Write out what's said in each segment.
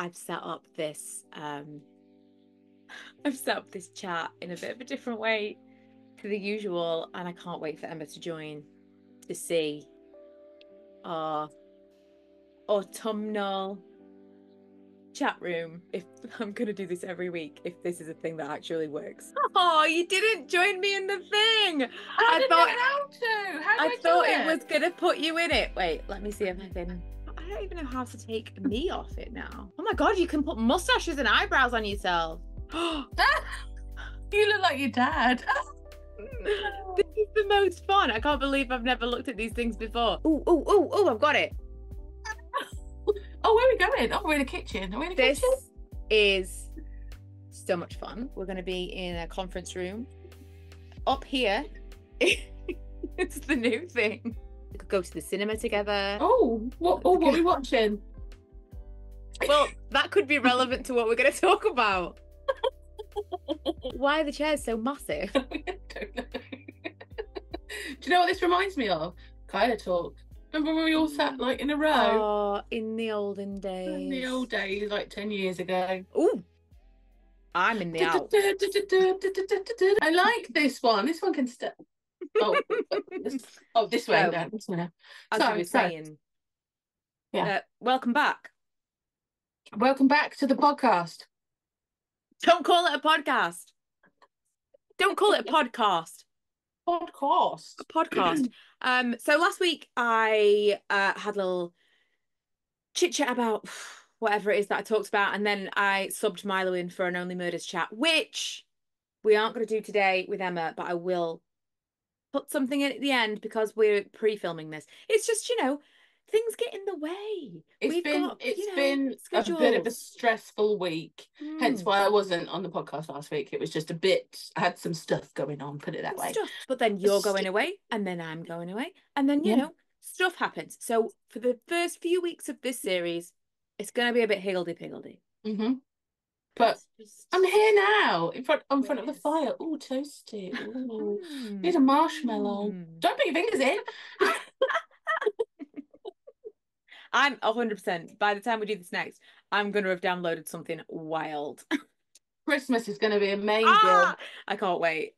I've set up this chat in a bit of a different way to the usual, and I can't wait for Emma to join to see our autumnal chat room. If I'm gonna do this every week, if this is a thing that actually works. Oh, you didn't join me in the thing. I didn't know how to. How do I thought do it was gonna put you in it. Wait, let me see if I can. I don't even know how to take me off it now. Oh my god, you can put mustaches and eyebrows on yourself. You look like your dad. This is the most fun. I can't believe I've never looked at these things before. Oh, I've got it. Oh, where are we going? Oh, we're in the kitchen. Are we in the kitchen? This is so much fun. We're going to be in a conference room. Up here, it's the new thing. We could go to the cinema together. Oh, what are we watching? Well, that could be relevant to what we're going to talk about. Why are the chairs so massive? I don't know. Do you know what this reminds me of? Kyla talk. Remember when we all sat like in a row? Oh, in the olden days. In the old days, like 10 years ago. Ooh, I'm in the Alps. I like this one. This one can step. Oh, this way. So, This way. as I was saying, yeah. Welcome back. Welcome back to the podcast. Don't call it a podcast. Don't call it a podcast. Podcast. A podcast. So last week I had a little chit chat about whatever it is that I talked about, and then I subbed Milo in for an Only Murders chat, which we aren't going to do today with Emma, but I will put something in at the end because we're pre-filming this. It's just, things get in the way. It's been a bit of a stressful week, hence why I wasn't on the podcast last week. It was just a bit, I had some stuff going on, put it that way. But then you're going away, and then I'm going away, and then, you know, stuff happens. So for the first few weeks of this series, it's going to be a bit higgledy-piggledy. But I'm here now, in front of the fire. Oh, toasty. Ooh. Need a marshmallow. Don't put your fingers in. I'm 100%. By the time we do this next, I'm going to have downloaded something wild. Christmas is going to be amazing. I can't wait.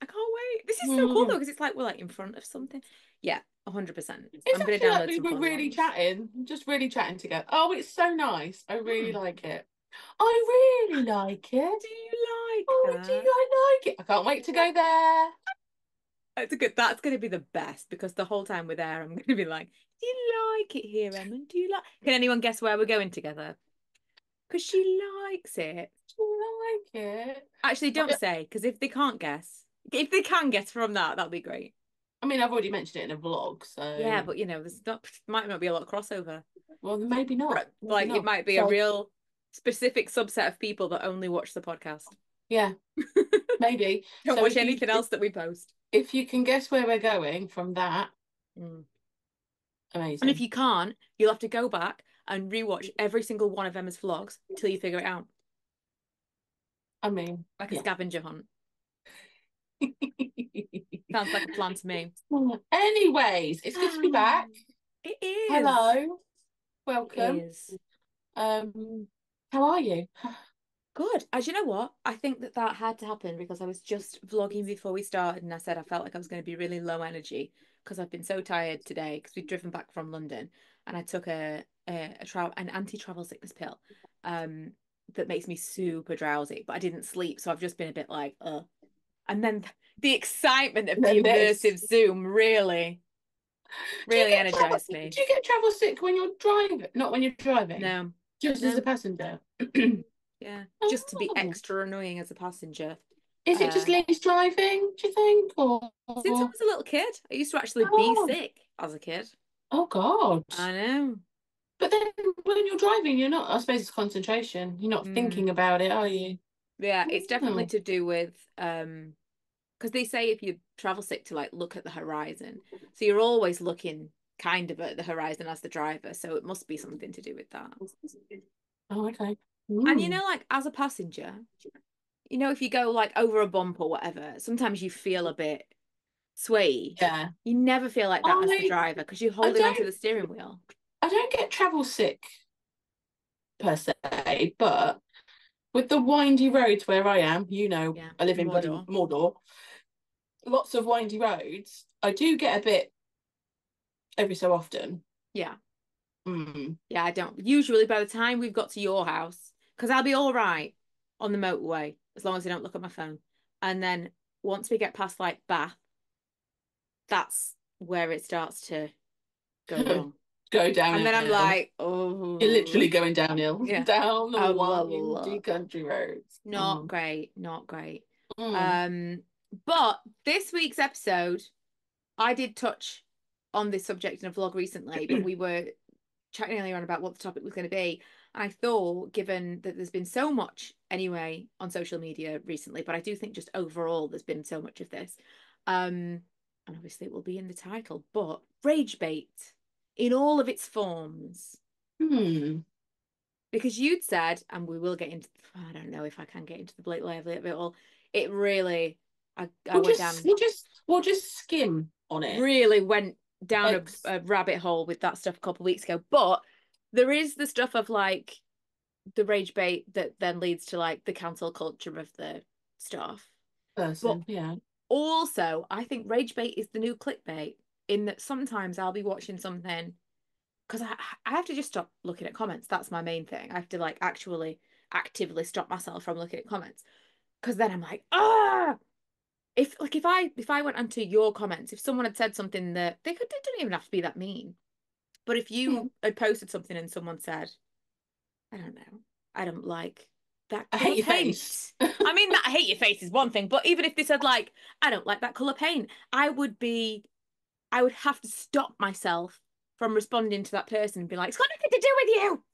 This is so cool though, because it's like we're like in front of something. Yeah, 100%. I'm going to download like we're really chatting, just really chatting together. Oh, it's so nice. I really like it. I really like it. Do you like that? Do I like it? I can't wait to go there. That's going to be the best, because the whole time we're there, I'm going to be like, do you like it here, Emma? Can anyone guess where we're going together? Because she likes it. She like it. Actually, don't say, because if they can guess from that, that'll be great. I mean, I've already mentioned it in a vlog, so yeah, but there's might not be a lot of crossover. Well, maybe not. It might be a real specific subset of people that only watch the podcast. Yeah, maybe. Don't watch anything else that we post. If you can guess where we're going from that, amazing. And if you can't, you'll have to go back and rewatch every single one of Emma's vlogs till you figure it out. I mean, like a scavenger hunt. Sounds like a plan to me. Anyways, it's good to be back. It is. Hello. Welcome. It is. How are you? Good. As you know what? I think that had to happen because I was just vlogging before we started, and I said I felt like I was going to be really low energy because I've been so tired today because we've driven back from London, and I took an anti-travel sickness pill that makes me super drowsy, but I didn't sleep, so I've just been a bit like, and then the excitement of the immersive Zoom really energized me. Do you get travel sick when you're driving? Not when you're driving? No. Just as a passenger? Yeah, just to be extra annoying as a passenger. Is it just Liz driving, do you think? Or since I was a little kid, I used to actually be sick as a kid. Oh God. I know. But then when you're driving, you're not, I suppose it's concentration. You're not thinking about it, are you? Yeah, it's definitely to do with because they say if you travel sick to like look at the horizon. So you're always looking kind of at the horizon as the driver. So it must be something to do with that. Oh, okay. And like as a passenger, if you go like over a bump or whatever, sometimes you feel a bit swayed. Yeah. You never feel like that as the driver because you're holding onto the steering wheel. I don't get travel sick per se, but with the windy roads where I am, I live in bloody Mordor. Mordor, lots of windy roads, I do get a bit every so often. Yeah. Mm. Yeah, I don't. Usually by the time we've got to your house, because I'll be all right on the motorway as long as I don't look at my phone. And then once we get past like Bath, that's where it starts to go wrong. Go And then I'm downhill. like, oh, You're literally going downhill yeah, down the oh, windy country roads. not great, not great. Mm. Um, but this week's episode, I did touch on this subject in a vlog recently, but we were chatting earlier on about what the topic was going to be. And I thought, given that there's been so much anyway on social media recently, but I do think just overall there's been so much of this. And obviously it will be in the title, but rage bait in all of its forms. Hmm. Because you'd said, and we will get into, I don't know if I can get into the blatant level of it all. It really, I We'll went just down, we'll just skim on it. really went down Ex a rabbit hole with that stuff a couple of weeks ago. But there is the stuff of like the rage bait that then leads to like the cancel culture of the stuff. But person, yeah. also, I think rage bait is the new clickbait in that sometimes I'll be watching something because I have to just stop looking at comments. That's my main thing. I have to like actually actively stop myself from looking at comments because then I'm like, ah. If I went onto your comments, if someone had said something that they didn't even have to be that mean, but if Yeah. you had posted something and someone said, I don't know, I don't like that I color hate your paint. face. I mean, that I hate your face is one thing, but even if they said like, I don't like that color paint, I would have to stop myself from responding to that person and be like, it's got nothing to do with you.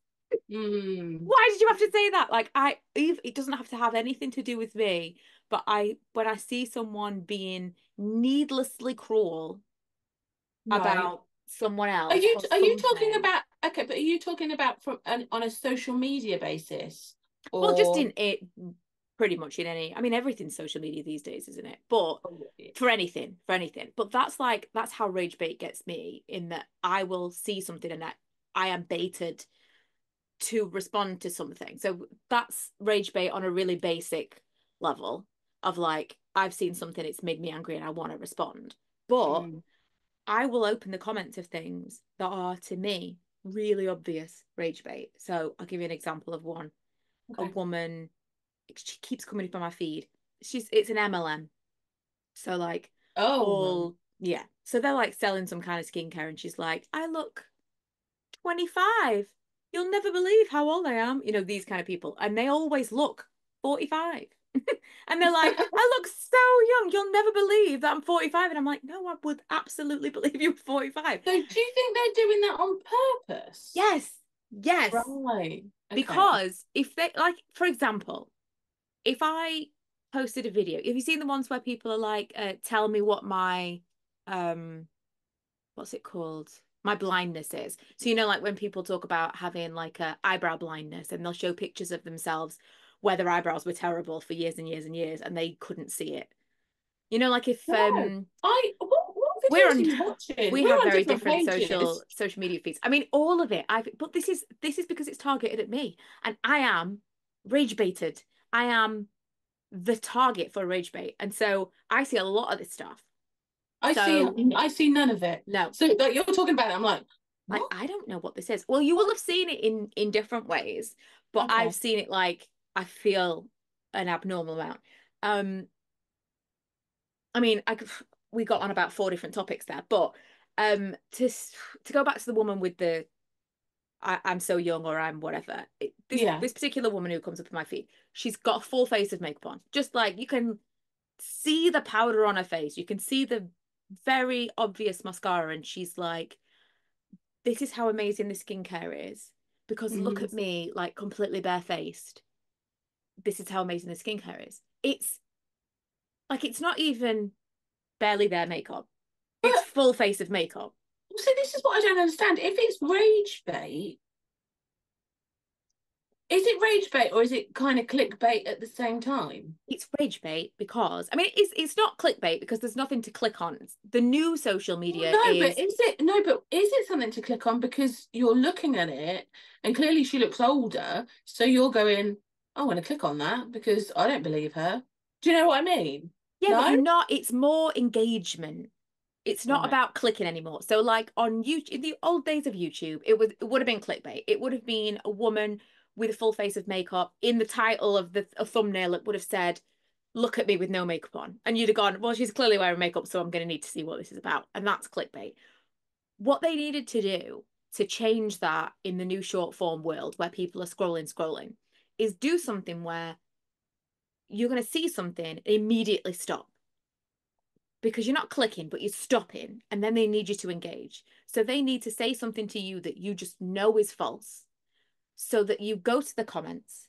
Mm. Why did you have to say that? Like, it doesn't have to have anything to do with me, but when I see someone being needlessly cruel Right. about someone Are else you or are you talking something, about, okay, but are you talking about on a social media basis well, just or in it, pretty much in any, I mean, everything's social media these days, isn't it? But for anything, for anything. But that's how rage bait gets me in that I will see something and I am baited to respond to something. So that's rage bait on a really basic level of like, I've seen something, it's made me angry and I want to respond. But Mm. I will open the comments of things that are to me really obvious rage bait. So I'll give you an example of one. A Okay. woman, she keeps coming up on my feed. It's an MLM. So like Oh, right. all yeah. So they're like selling some kind of skincare and she's like, I look 25. You'll never believe how old I am. You know, these kind of people. And they always look 45. And they're like, I look so young. You'll never believe that I'm 45. And I'm like, no, I would absolutely believe you're 45. So do you think they're doing that on purpose? Yes. Yes. Right. Okay. Because if they, like, for example, if I posted a video, have you seen the ones where people are like, tell me what my, um, what's it called? My blindness is. So, you know, like when people talk about having like a eyebrow blindness and they'll show pictures of themselves where their eyebrows were terrible for years and years and years and they couldn't see it. You know, like if No. What we're videos are on you watching? we We're have on very different different pages. social media feeds. I mean, all of it. But this is because it's targeted at me. And I am rage baited. I am the target for rage bait. And so I see a lot of this stuff. So I see none of it. no, So like you're talking about it, I'm like, like what? I don't know what this is. Well, you will What? have seen it in different ways, but I've Okay. seen it like I feel an abnormal amount. Um, I mean, we got on about four different topics there, but to go back to the woman with the I'm so young or I'm whatever. Yeah. This particular woman who comes up in my feed, she's got a full face of makeup on. Just like you can see the powder on her face, you can see the very obvious mascara, and she's like, this is how amazing the skincare is because look Mm. at me like completely barefaced. This is how amazing the skincare is. It's like it's not even barely there makeup. It's But full face of makeup. see, this is what I don't understand. If it's rage bait, Is it rage bait or is it kind of clickbait at the same time? It's rage bait because I mean it's not clickbait because there's nothing to click on. The new social Well, media no, but is is it something to click on because you're looking at it and clearly she looks older, so you're going, I want to click on that because I don't believe her. Do you know what I mean? yeah, but No? you're not. It's more engagement. It's not Right. about clicking anymore. So like on YouTube, in the old days of YouTube, it would have been clickbait. It would have been a woman with a full face of makeup in the title of the a thumbnail. It would have said, "Look at me with no makeup on," and you'd have gone, "Well, she's clearly wearing makeup, so I'm going to need to see what this is about." And that's clickbait. What they needed to do to change that in the new short form world where people are scrolling, is do something where you're going to see something, immediately stop because you're not clicking, but you're stopping, and then they need you to engage. So they need to say something to you that you just know is false, so that you go to the comments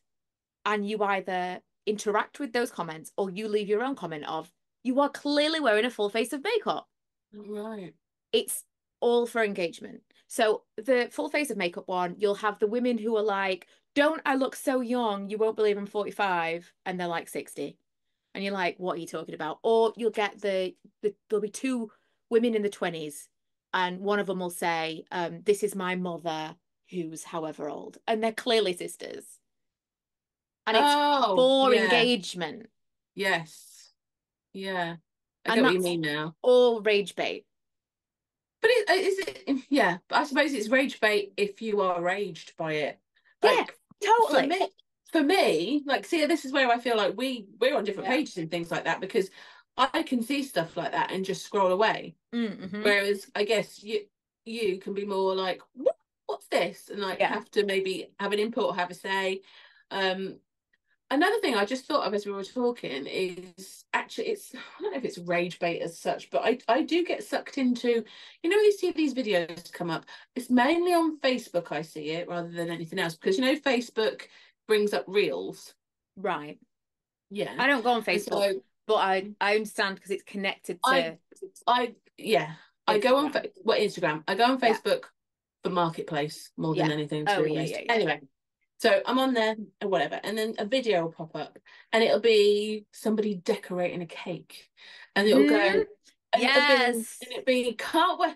and you either interact with those comments or you leave your own comment of, you are clearly wearing a full face of makeup. Right. It's all for engagement. So the full face of makeup one, you'll have the women who are like, don't I look so young? You won't believe I'm 45. And they're like 60. And you're like, what are you talking about? Or you'll get there'll be two women in the 20s, and one of them will say, this is my mother who's however old. And they're clearly sisters. And it's Oh, for yeah. engagement. Yes. Yeah. I And get what you that's mean now. all rage bait. But is it, yeah, but I suppose it's rage bait if you are raged by it. Yeah, Like for totally. me, like see, this is where I feel like we're on different Yeah. pages and things like that because I can see stuff like that and just scroll away. Mm-hmm. Whereas I guess you can be more like, what's this? And like Yeah. have to maybe have an input or have a say. Um, Another thing I just thought of as we were talking is actually I don't know if it's rage bait as such, but I do get sucked into, you see these videos come up. It's mainly on Facebook I see it rather than anything else because Facebook brings up reels. Right. Yeah. I don't go on And Facebook, so but I understand because it's connected I to I yeah, I go on Instagram. Instagram. I go on Yeah. Facebook for marketplace more than Yeah. anything, to Oh be yeah, honest. yeah, yeah. Anyway, so I'm on there or whatever, and then a video will pop up, and it'll be somebody decorating a cake, and it'll Hmm. go, Yes. and it'll be can't wait.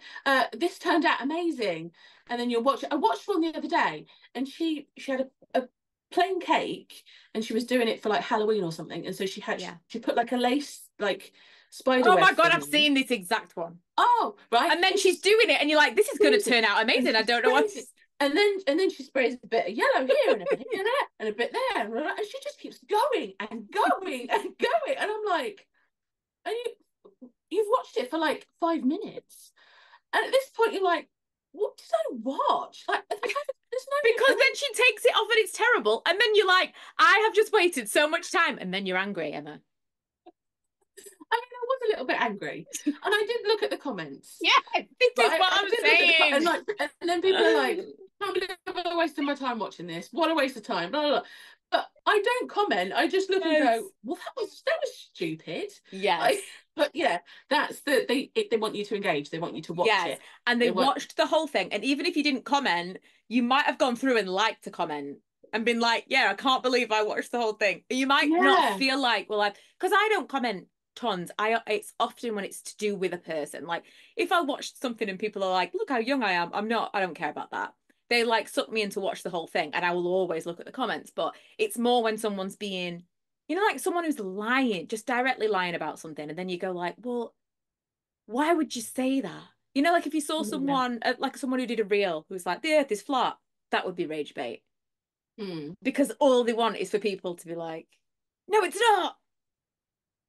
This turned out amazing, and then you'll watch it. I watched one the other day, and she had a plain cake, and she was doing it for like Halloween or something, and so Yeah. she put like a lace like spider Oh web my God, thing I've in. seen this exact one. Oh, right. And then And she's doing it, and you're like, this is going to sprays it turn out and amazing. I she don't know what. sprays it and then she sprays a bit of yellow here and a bit here and a bit there and she just keeps going and going and going and I'm like, and you've watched it for like 5 minutes and at this point you're like, what did I watch? Like there's no Because point. then she takes it off and it's terrible. And then you're like, I have just waited so much time. And then you're angry, Emma. I mean, I was a little bit angry and I did look at the comments, Yeah, this is right? what I I'm did look at and saying. like and then people are like, can't believe I wasted my time watching this. What a waste of time. Blah, blah, blah. But I don't comment. I just look and Yes. go, well, that was stupid. Yes. Like, but yeah, that's they want you to engage. They want you to watch Yes. it. And they They want watched the whole thing. And even if you didn't comment, you might have gone through and liked a comment and been like, yeah, I can't believe I watched the whole thing. You might not yeah. feel like, well, because I don't comment tons. It's often when it's to do with a person. Like if I watched something and people are like, look how young I am, I don't care about that. They like suck me in to watch the whole thing and I will always look at the comments. But it's more when someone's being, like someone who's lying, just directly lying about something. And then you go like, well, why would you say that? Like if you saw Yeah. someone, like someone who did a reel who's like, the earth is flat, that would be rage bait. Mm. Because all they want is for people to be like, no, it's not.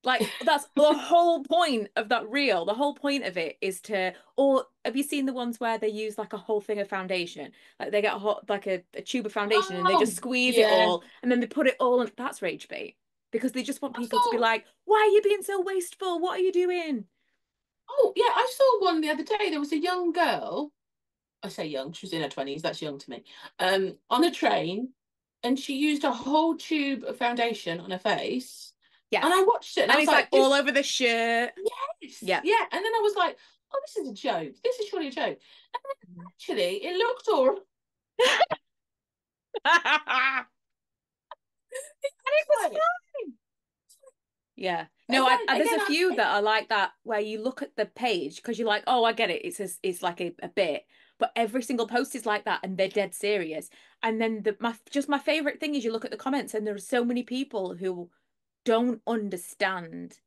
Like, that's the whole point of that reel. The whole point of it is or have you seen the ones where they use like a whole thing of foundation? Like they get like a tube of foundation and they just Oh, squeeze it yeah. all and then they put it all in. That's rage bait. Because they just want I people to be saw. like, why are you being so wasteful? What are you doing? Oh, yeah. I saw one the other day. There was a young girl. I say young. She was in her 20s. That's young to me. On a train, and she used a whole tube of foundation on her face. And I Yes. watched it, and I And was it's like like, all over the shirt. yes, Yeah. yeah. And then I was like, oh, this is a joke. This is surely a joke. And then actually, it looked all. Yeah. But No, then there's again, a I few think that are like that where you look at the page because you're like, oh, I get it. It's like a bit, but every single post is like that, and they're dead serious. And then my favorite thing is you look at the comments, and there are so many people who don't understand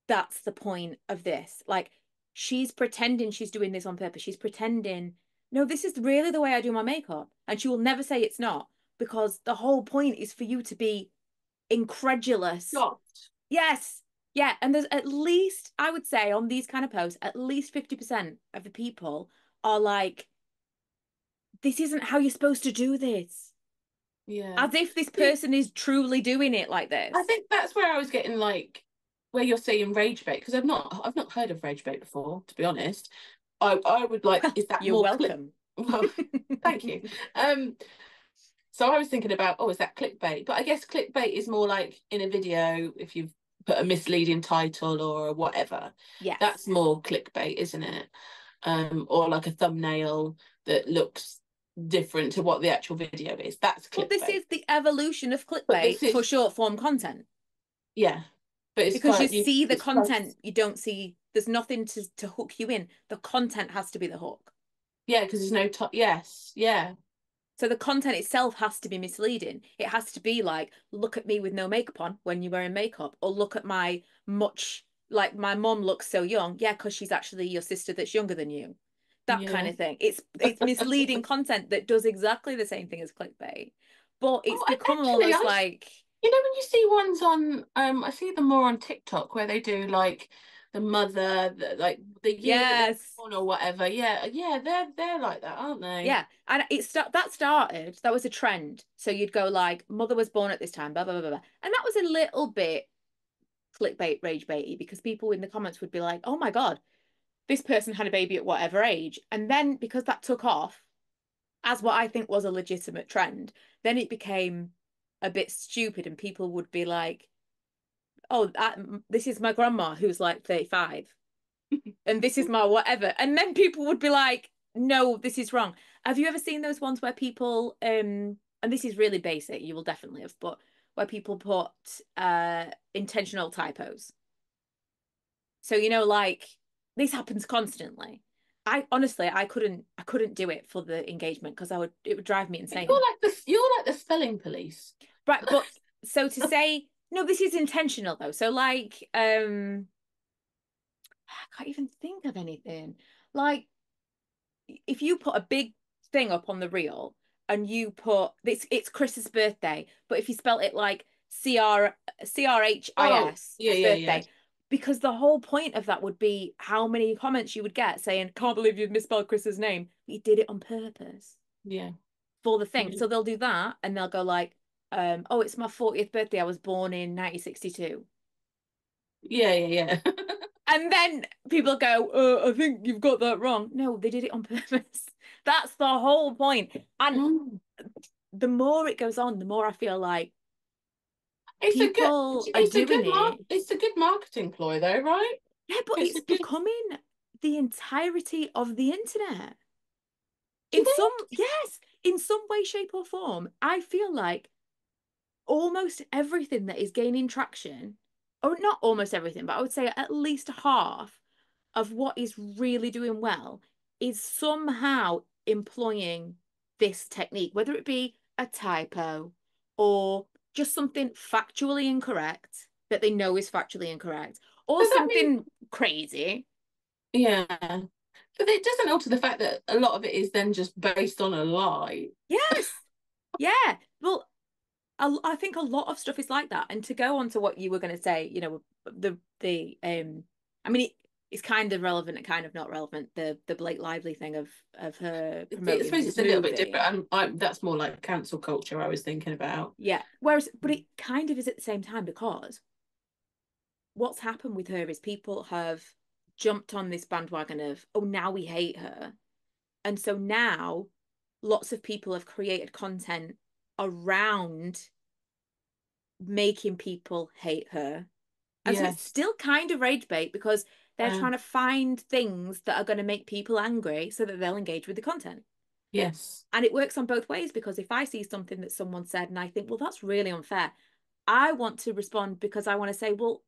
that's the point of this. Like, she's pretending she's doing this on purpose. She's pretending, no, this is really the way I do my makeup, and she will never say it's not because the whole point is for you to be incredulous. shocked. Yes. Yeah. And there's at least, I would say, on these kind of posts, at least 50% of the people are like, this isn't how you're supposed to do this. Yeah. As if this See, person is truly doing it like I this. think that's where I was getting like where you're saying rage bait, because I've not heard of rage bait before, to be honest. I would like, Well, is that you're more click? welcome. Well, thank you. So I was thinking about, oh, is that clickbait? But I guess clickbait is more like in a video, if you've put a misleading title or whatever, Yes. that's more clickbait, isn't it? Or like a thumbnail that looks different to what the actual video is. That's Well, this clickbait. is the evolution of But this clickbait for is, short form content yeah, but it's because you quite you. see the It's quite, content, you don't see, there's nothing to hook you in. The content has to be the hook. yeah, because there's no top. Yes, yeah, So the content itself has to be misleading. It has to be like, look at me with no makeup on when you're wearing makeup, or look at my much, like my mom looks so young. Yeah, because she's actually your sister that's younger than you. That kind yeah. of thing. It's misleading content that does exactly the same thing as clickbait. But it's Oh, become actually, almost like, you know when you see ones on, I see them more on TikTok where they do like the mother, like the year that they're yes, born or whatever. Yeah, yeah, they're like that, aren't they? yeah. And that started, that was a trend. So you'd go like, mother was born at this time, blah, blah, blah, blah. And that was a little bit clickbait, rage baity, because people in the comments would be like, oh my God, this person had a baby at whatever age. And then because that took off as what I think was a legitimate trend, then it became a bit stupid and people would be like, oh, this is my grandma who's like 35 and this is my whatever. And then people would be like, no, this is wrong. Have you ever seen those ones where people, and this is really basic, you will definitely have, but where people put intentional typos? So, like this happens constantly. I honestly, I couldn't do it for the engagement because it would drive me But insane. you're like the spelling police. Right, but so to say, no, this is intentional though. So like, I can't even think of anything. Like if you put a big thing up on the reel and you put it's Chris's birthday, but if you spell it like Oh, CRHIS yeah, yeah, yeah, birthday, because the whole point of that would be how many comments you would get saying, can't believe you've misspelled Chris's name. But you did it on purpose yeah, for the thing. yeah, So they'll do that and they'll go like, oh, it's my 40th birthday. I was born in 1962. yeah, yeah, yeah. And then people go, I think you've got that wrong. No, they did it on purpose. That's the whole point. And Mm. the more it goes on, the more I feel like It's a good, people are doing it. it's a good marketing ploy though, right? Yeah, but It's it's a good. becoming the entirety of the internet. Do In you some, think? yes, in some way, shape, or form, I feel like almost everything that is gaining traction, or not almost everything, but I would say at least half of what is really doing well is somehow employing this technique, whether it be a typo or just something factually incorrect that they know is factually incorrect, or Does that mean? something crazy. Yeah, but it doesn't alter the fact that a lot of it is then just based on a lie. Yes. Yeah. Well, I think a lot of stuff is like that. And to go on to what you were going to say, I mean, it's kind of relevant and kind of not relevant. The Blake Lively thing of her I promoting suppose this it's a little bit different. movie. That's more like cancel culture I was thinking about. Yeah. But it kind of is at the same time because what's happened with her is people have jumped on this bandwagon of, oh, now we hate her. And so now lots of people have created content around making people hate her. And so it's Yes. still kind of rage bait because they're Uh, trying to find things that are going to make people angry so that they'll engage with the content. yes. And it works on both ways because if I see something that someone said and I think, well, that's really unfair, I want to respond because I want to say, well,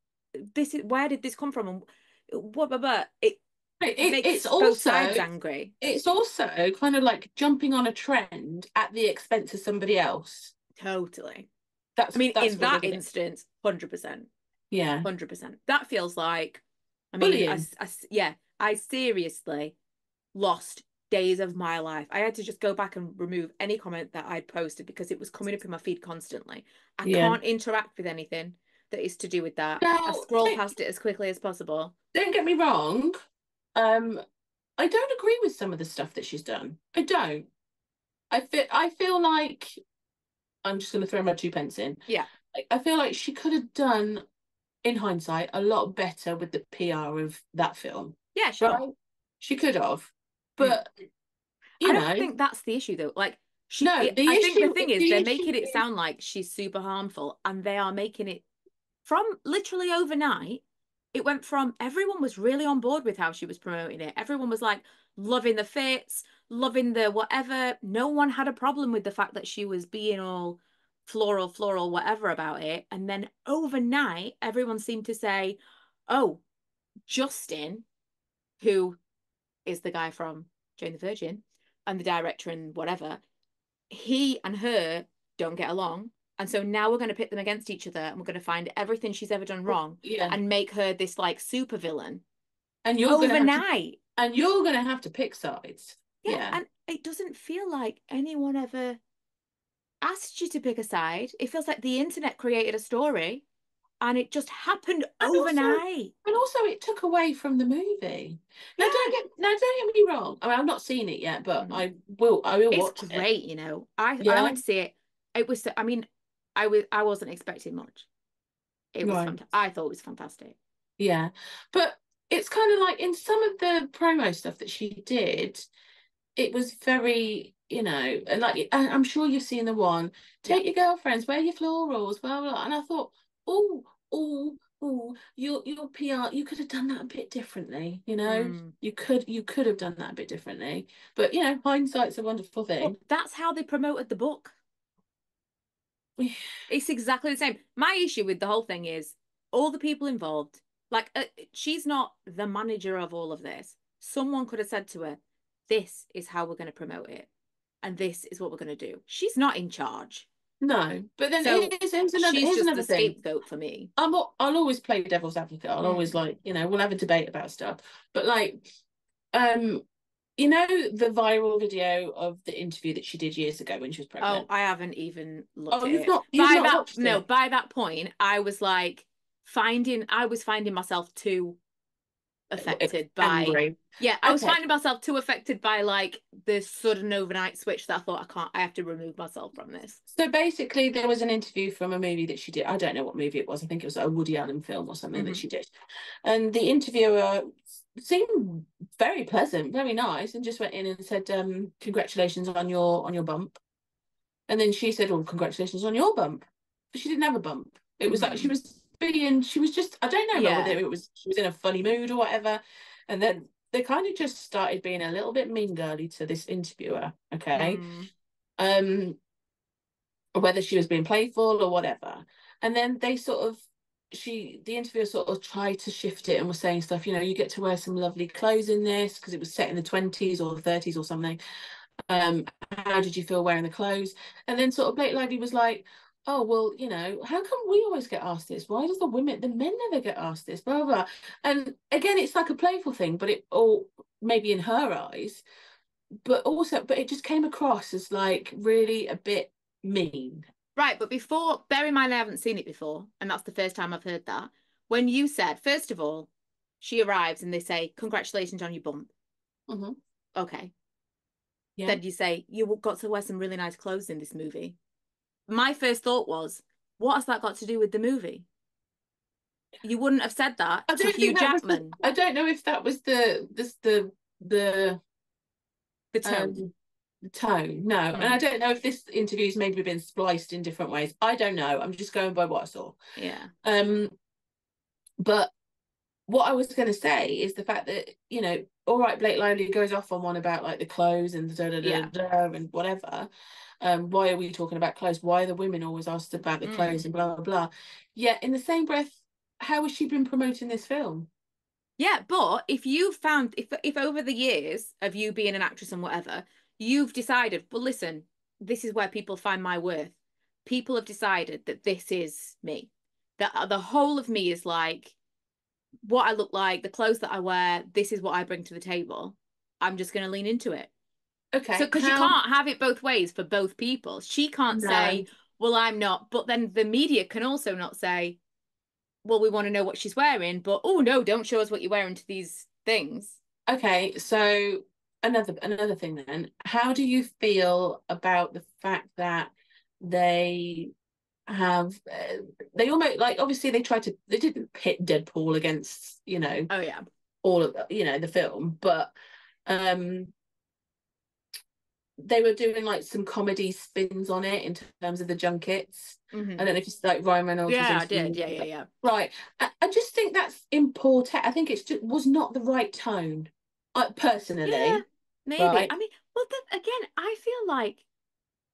this is where did this come from? And what, but it It's makes both sides also angry. it's also kind of like jumping on a trend at the expense of somebody else. Totally. I That's mean, that's in what that it is. instance, 100%. Yeah. 100%. That feels like, I mean, Bullying. yeah, I seriously lost days of my life. I had to just go back and remove any comment that I'd posted because it was coming up in my feed constantly. I Yeah. can't interact with anything that is to do with that. I Now, scroll past it as quickly as possible. don't get me wrong. Um, I don't agree with some of the stuff that she's done. I don't. I feel like I'm just going to throw my 2 pence in. Yeah. I feel like she could have done, in hindsight, a lot better with the PR of that film. Yeah, sure. Right? She could have, Mm. but I you don't know, think that's the issue though. Like no. I think the thing is The they're issue making it is sound like she's super harmful and they are making it from literally overnight. It went from everyone was really on board with how she was promoting it. Everyone was like loving the fits, loving the whatever. No one had a problem with the fact that she was being all floral, whatever about it. And then overnight, everyone seemed to say, oh, Justin, who is the guy from Jane the Virgin and the director and whatever, he and her don't get along. And so now we're going to pit them against each other and we're going to find everything she's ever done wrong yeah, and make her this like super villain and you're gonna have to overnight. pick sides. Yeah. Yeah. And it doesn't feel like anyone ever asked you to pick a side. It feels like the internet created a story and it just happened And also, overnight. it took away from the movie. Yeah. Now don't get me wrong. I mean, I've not seen it yet, but Mhm. I will It's watch it. great, you know. I Yeah, went to see it. It was, I mean, I wasn't expecting much. It was right. fantastic. I thought it was fantastic. Yeah, but it's kind of like in some of the promo stuff that she did, it was very, and like I'm sure you've seen the one, Yeah. take your girlfriends, wear your florals, blah blah. And I thought, oh, oh, oh, your PR, you could have done that a bit differently, Mm. you could have done that a bit differently. But hindsight's a wonderful Well, thing. that's how they promoted the book. It's exactly the same. My issue with the whole thing is all the people involved. Like, she's not the manager of all of this. Someone could have said to her, "This is how we're going to promote it, and this is what we're going to do." She's not in charge, No, but then so she's here's just another the thing. scapegoat for me. I'll always play devil's advocate. I'll always Mm. we'll have a debate about stuff. But like, um, the viral video of the interview that she did years ago when she was Oh, pregnant. I haven't even looked Oh, at it. you've not watched No, it. by that point, I was like I was finding myself too affected by Angry. yeah, I was Okay. finding myself too affected by like this sudden overnight switch that I thought I have to remove myself from this. So basically, there was an interview from a movie that she did. I don't know what movie it was. I think it was a Woody Allen film or something that Mm-hmm. she did. And the interviewer seemed very pleasant, very nice, and just went in and said, "Congratulations on your bump." And then she said, "Oh, congratulations on your bump." But she didn't have a bump. It was like Mm-hmm. she was just, I don't know whether Yeah. it was, she was in a funny mood or whatever. And then they kind of just started being a little bit mean girly to this interviewer. Okay. Mm. Um, whether she was being playful or whatever. And then the interviewer sort of tried to shift it and was saying stuff, you get to wear some lovely clothes in this because it was set in the 20s or the 30s or something. How did you feel wearing the clothes? And then sort of Blake Lively was like, oh, well, how come we always get asked this? Why does the men never get asked this? Blah, blah, blah. And again, it's like a playful thing, but maybe in her eyes, but it just came across as like really a bit mean. Right, but before, bear in mind I haven't seen it before, and that's the first time I've heard that. When you said, first of all, she arrives and they say, "Congratulations on your bump." Mm-hmm. Okay. Yeah. Then you say, "You got to wear some really nice clothes in this movie." My first thought was, what has that got to do with the movie? You wouldn't have said that I to don't Hugh think that was Jackman. I don't know if that was the The tone. um the tone. No. And I Mm. don't know if this interview's maybe been spliced in different ways. I don't know. I'm just going by what I saw. Yeah. Um, but what I was going to say is the fact that, all right, Blake Lively goes off on one about like the clothes and da da da Yeah. da and whatever. Why are we talking about clothes? Why are the women always asked about the clothes Mm. and blah blah blah? Yet in the same breath, how has she been promoting this film? Yeah, but if you found if over the years of you being an actress and whatever, you've decided, well, listen, this is where people find my worth. People have decided that this is me. That the whole of me is like what I look like, the clothes that I wear, this is what I bring to the table. I'm just going to lean into it. So, Okay, because you how? can't have it both ways for both people. She can't No. say, well, I'm not, but then the media can also not say, well, we want to know what she's wearing, but oh no, don't show us what you're wearing to these things. Okay, so another thing then. How do you feel about the fact that they have they almost like obviously they didn't pit Deadpool against, Oh yeah. all of the film, but um they were doing like some comedy spins on it in terms of the junkets. I Hmm. don't know if it's like Ryan Reynolds was Yeah, I did. interviewing. Yeah, yeah, yeah. Right. I just think that's important. I think it's just was not the right tone, Yeah, personally. maybe. Right. I mean, well, then again, I feel like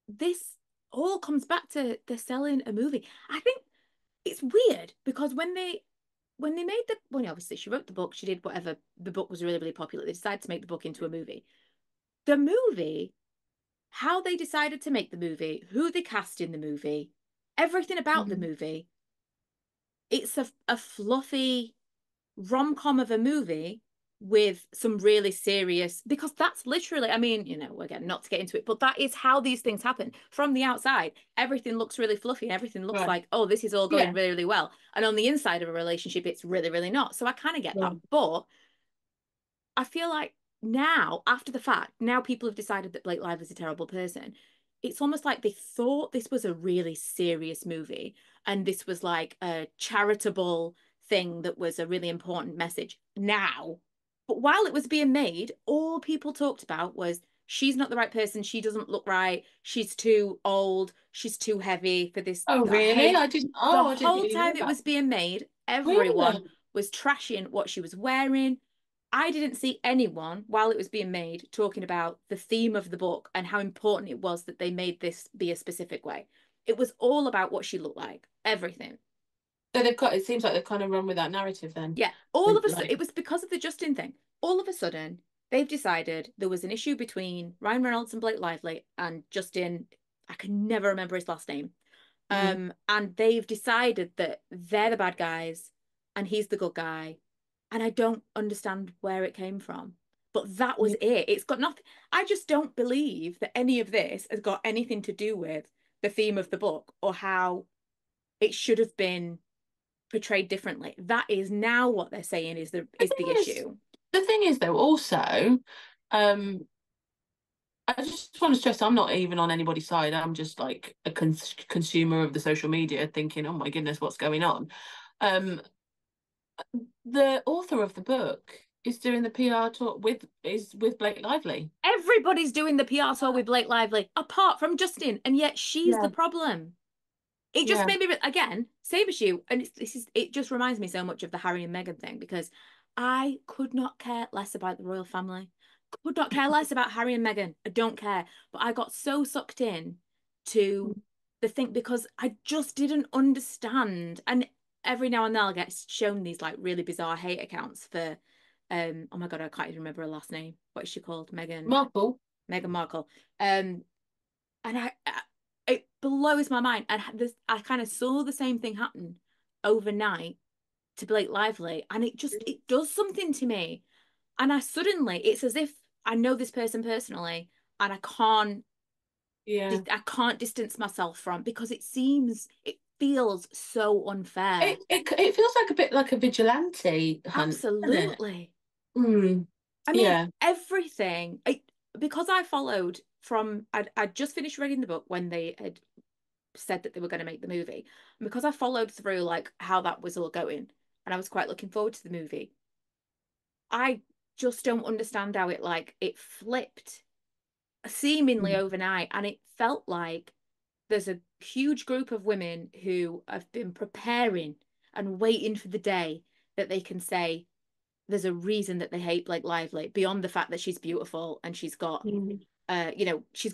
this all comes back to the selling a movie. I think it's weird because when they made the well, obviously she wrote the book, she did whatever. The book was really, really popular. They decided to make the book into a movie. The movie, how they decided to make the movie, who they cast in the movie, everything about the Mhm. movie, it's a fluffy rom-com of a movie with some really serious because that's literally, I mean, again, not to get into it, but that is how these things happen. From the outside, everything looks really fluffy and everything looks Right. like, oh, this is all going Yeah. really, really well. And on the inside of a relationship, it's really, really not. So I kind of get that. Right. But I feel like now, after the fact, now people have decided that Blake Lively's a terrible person. It's almost like they thought this was a really serious movie and this was like a charitable thing that was a really important message now. But while it was being made, all people talked about was she's not the right person. She doesn't look right. She's too old. She's too heavy for this. Oh, I really? hate the I didn't whole really know time it that. was being made, everyone Really? was trashing what she was wearing. I didn't see anyone while it was being made talking about the theme of the book and how important it was that they made this be a specific way. It was all about what she looked like, everything. So it seems like they've kind of run with that narrative then. Yeah, all With of a sudden, like, it was because of the Justin thing. All of a sudden, they've decided there was an issue between Ryan Reynolds and Blake Lively and Justin. I can never remember his last name. mm, And they've decided that they're the bad guys and he's the good guy. And I don't understand where it came from. But that was yeah. it. It's got nothing. I just don't believe that any of this has got anything to do with the theme of the book or how it should have been portrayed differently. That is now what they're saying is The the thing is, issue. the thing is though, also, um, I just want to stress I'm not even on anybody's side. I'm just like a consumer of the social media thinking, oh my goodness, what's going on? Um, the author of the book is doing the PR talk with Blake Lively. Everybody's doing the PR tour with Blake Lively, apart from Justin, and yet she's the Yeah. problem. It just Yeah. made me again same as you, and it just reminds me so much of the Harry and Meghan thing because I could not care less about the royal family, could not care less about Harry and Meghan. I don't care, but I got so sucked in to the thing because I just didn't understand. And every now and then I'll get shown these like really bizarre hate accounts for, oh my God, I can't even remember her last name. What is she called? Marple. Meghan Markle. Um, and it blows my mind. And I kind of saw the same thing happen overnight to Blake Lively, and it does something to me. And I suddenly, it's as if I know this person personally, and Yeah. I can't distance myself from because it feels so unfair. It feels like a bit like a vigilante hunt, doesn't it? Absolutely. Mm, I mean, yeah. everything. Because I followed from I'd just finished reading the book when they had said that they were going to make the movie. And because I followed through like how that was all going, and I was quite looking forward to the movie, I just don't understand how it flipped seemingly Mm. overnight, and it felt like there's a huge group of women who have been preparing and waiting for the day that they can say there's a reason that they hate Blake Lively beyond the fact that she's beautiful and Mm. she's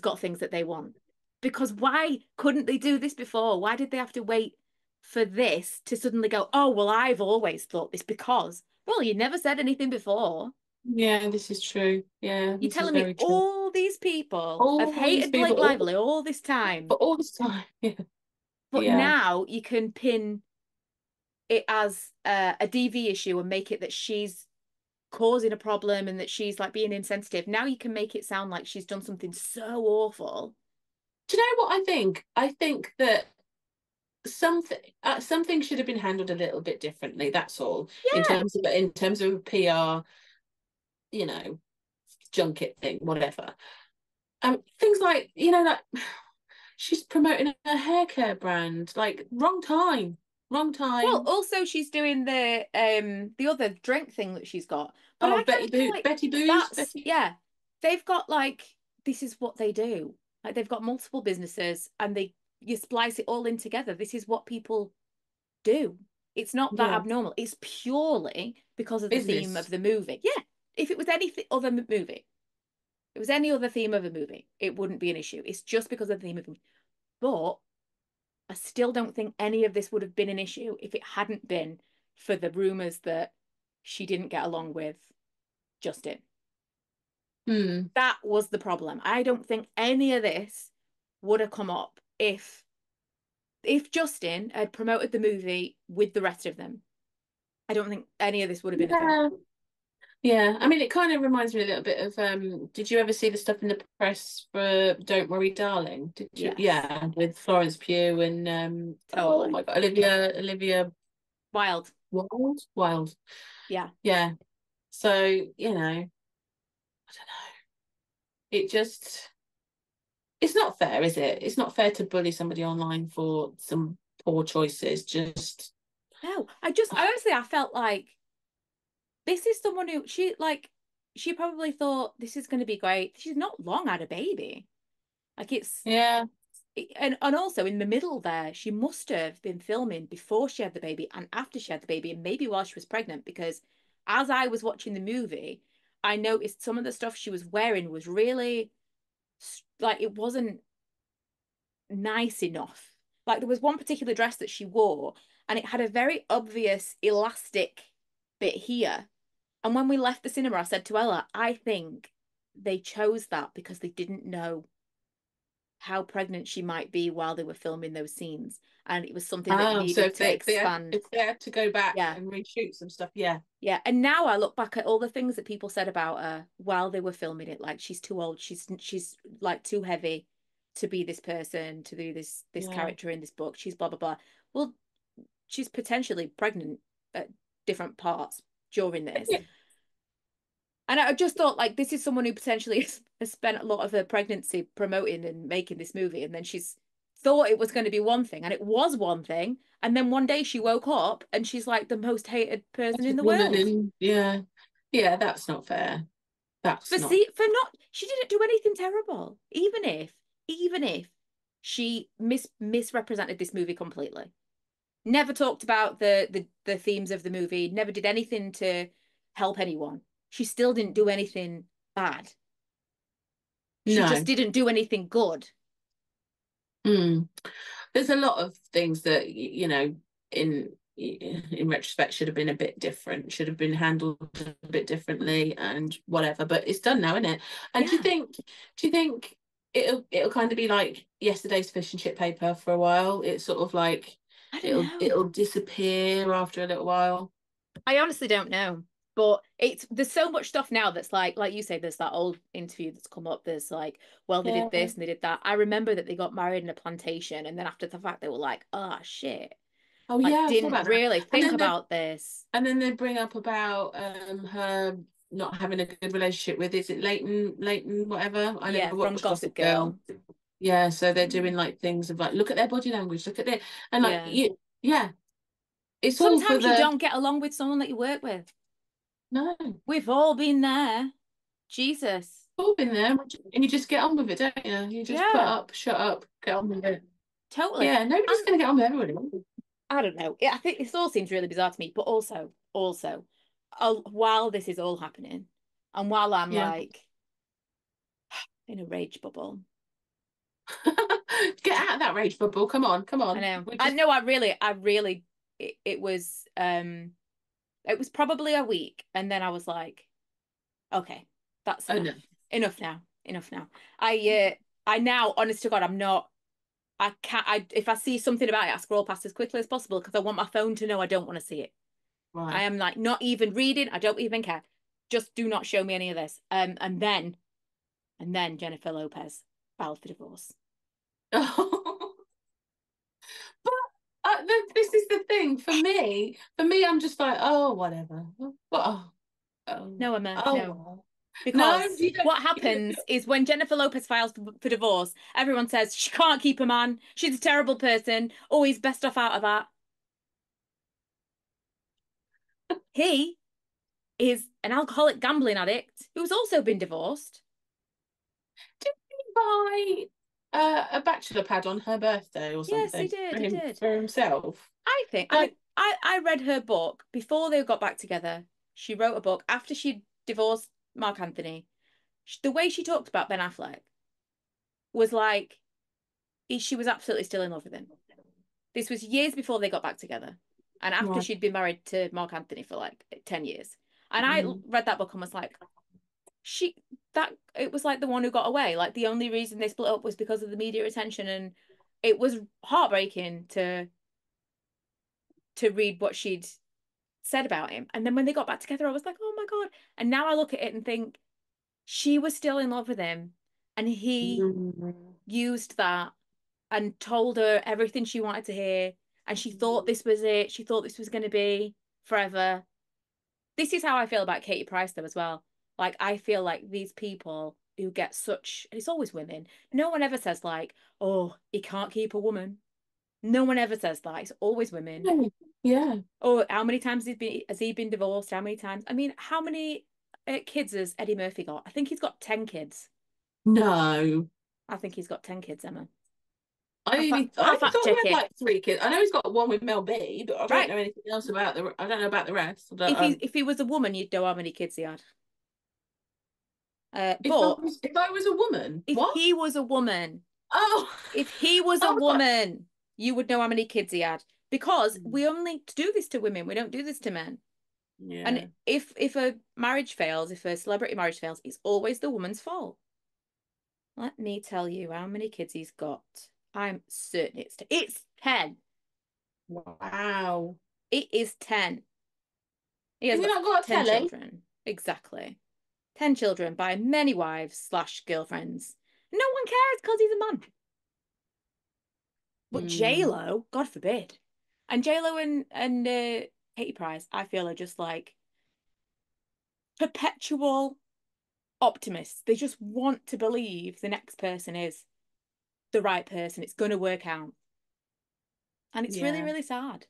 got things that they want. Because why couldn't they do this before? Why did they have to wait for this to suddenly go, oh, well, I've always thought this because, well, you never said anything before. Yeah, this is true. Yeah, You're this is telling me very true. all these people have All these hated people, Blake all Lively all this for time, all this time. Yeah. but Yeah. now you can pin it as a DV issue and make it that she's causing a problem and that she's like being insensitive. Now you can make it sound like she's done something so awful. Do you know what I think? I think that something should have been handled a little bit differently. That's all. Yeah. In terms of PR, you know, junket thing, whatever. Things like, like she's promoting a hair care brand. Like, wrong time. Wrong Well, time. also she's doing the other drink thing that she's got. But I Oh, kind of feel like Betty Booze, that's Betty. yeah. They've got like this is what they do. Like they've got multiple businesses and they you splice it all in together. This is what people do. It's not that Yeah, abnormal. It's purely because of the theme of business. the movie. Yeah. If it was any other movie, it was any other theme of a movie, it wouldn't be an issue. It's just because of the theme of the movie. But I still don't think any of this would have been an issue if it hadn't been for the rumors that she didn't get along with Justin. Hmm. That was the problem. I don't think any of this would have come up if Justin had promoted the movie with the rest of them. I don't think any of this would have been a thing. Yeah. Yeah. I mean, it kind of reminds me a little bit of did you ever see the stuff in the press for Don't Worry, Darling? Did you? Yes, Yeah, with Florence Pugh and oh totally. my God, Olivia Wild. Wild. Yeah. Yeah. So, I don't know. It just it's not fair, is it? It's not fair to bully somebody online for some poor choices. Just No, I honestly, I felt like this is someone who she probably thought this is going to be great. She's not long had a baby. Like yeah. and also in the middle there, she must have been filming before she had the baby and after she had the baby, and maybe while she was pregnant, because as I was watching the movie, I noticed some of the stuff she was wearing was really like it wasn't nice enough. Like there was one particular dress that she wore, and it had a very obvious elastic bit here. And when we left the cinema, I said to Ella, I think they chose that because they didn't know how pregnant she might be while they were filming those scenes. And it was something that Oh, so needed to expand. if they had to go back Yeah. and reshoot some stuff, yeah. Yeah. And now I look back at all the things that people said about her while they were filming it, like she's too old, she's like too heavy to be this person, to do this Yeah. character in this book. She's blah blah blah. Well, she's potentially pregnant at different parts during this. Yeah. And I just thought, like, this is someone who potentially has spent a lot of her pregnancy promoting and making this movie. And then she's thought it was going to be one thing, and it was one thing. And then one day she woke up and she's like the most hated person in the Woman world. in, yeah. Yeah, that's not fair. That's not. For not, she didn't do anything terrible. Even if she misrepresented this movie completely. Never talked about the themes of the movie, never did anything to help anyone. She still didn't do anything bad. She just No. didn't do anything good. Mm. There's a lot of things that in retrospect should have been a bit different, should have been handled a bit differently, and whatever. But it's done now, isn't it? And Yeah, do you think it'll kind of be like yesterday's fish and chip paper for a while? It's sort of like I don't know. it'll disappear after a little while. I honestly don't know. But it's there's so much stuff now that's like you say, there's that old interview that's come up. There's like, well, they did Yeah. this and they did that. I remember that they got married in a plantation, and then after the fact, they were like, oh shit. Oh Like, yeah, I saw didn't about that. really And think about this. then they bring up about her not having a good relationship with, is it Leighton, whatever? I Yeah, never from watched Gossip Gossip Girl. Girl. Yeah, so they're doing like things of like, look at their body language, look at it, and like Yeah. you, yeah, it's all for Sometimes you the don't get along with someone that you work with. no. We've all been there. Jesus. All been there, and you just get on with it, don't you? You just put Yeah, up, shut up, get on with it. totally. Yeah, nobody's And gonna get on with everybody. I don't know. I think this all seems really bizarre to me, but also, while this is all happening, and while I'm Yeah, like in a rage bubble, Get out of that rage bubble. Come on, come I on. know. We I just know. I really, it was probably a week, and then I was like, okay, that's oh enough. no. Enough now. Enough now. I now, honest to God, I'm not. I can't. If I see something about it, I scroll past as quickly as possible because I want my phone to know I don't want to see it. I Right. am like not even reading. I don't even care. Just do not show me any of this. And then Jennifer Lopez filed for divorce. But this is the thing for me. For me, I'm just like, oh, whatever. Oh, oh, No, Emma, oh, no. well. No, Because what happens is when Jennifer Lopez files for divorce, everyone says she can't keep a man. She's a terrible person. Always best off out of that. He is an alcoholic gambling addict who's also been divorced. did he buy a bachelor pad on her birthday or Yes, he something did. for He him did. for himself? I Like, mean, I read her book before they got back together. She wrote a book after she divorced Mark Anthony. The way she talked about Ben Affleck was like she was absolutely still in love with him. This was years before they got back together, and after right. she'd been married to Mark Anthony for like 10 years. And I Mm. read that book and was like, she that it was like the one who got away. Like the only reason they split up was because of the media attention, and it was heartbreaking to read what she'd said about him. And then when they got back together, I was like, oh my God. And now I look at it and think she was still in love with him. And he Mm. used that and told her everything she wanted to hear. And she thought this was it. She thought this was going to be forever. This is how I feel about Katie Price, though, as well. Like, I feel like these people who get such, and it's always women, no one ever says, like, oh, he can't keep a woman. No one ever says that. It's always women. Yeah. Oh, how many times has he been divorced? How many times? I mean, how many kids has Eddie Murphy got? I think he's got 10 kids. No. I think he's got 10 kids, Emma. I only I'll I fact thought he check had it. like three kids. I know he's got one with Mel B, but I don't Right. know anything else about the. I don't know about the rest. I don't, If he was a woman, you'd know how many kids he had. But if I was a woman, if what? he was a woman, Oh, if he was I a was like, woman, you would know how many kids he had. Because mm, we only do this to women. We don't do this to men. And yeah, if a marriage fails, if a celebrity marriage fails, it's always the woman's fault. Let me tell you how many kids he's got. I'm certain it's 10. wow. It is 10. He has Have you got not got a 10 telly? children. Exactly. 10 children by many wives slash girlfriends. No one cares because he's a man. But Mm, J-Lo, God forbid. And J-Lo and Katie Price, I feel are just like perpetual optimists. They just want to believe the next person is the right person. It's going to work out. And it's really, yeah, really sad.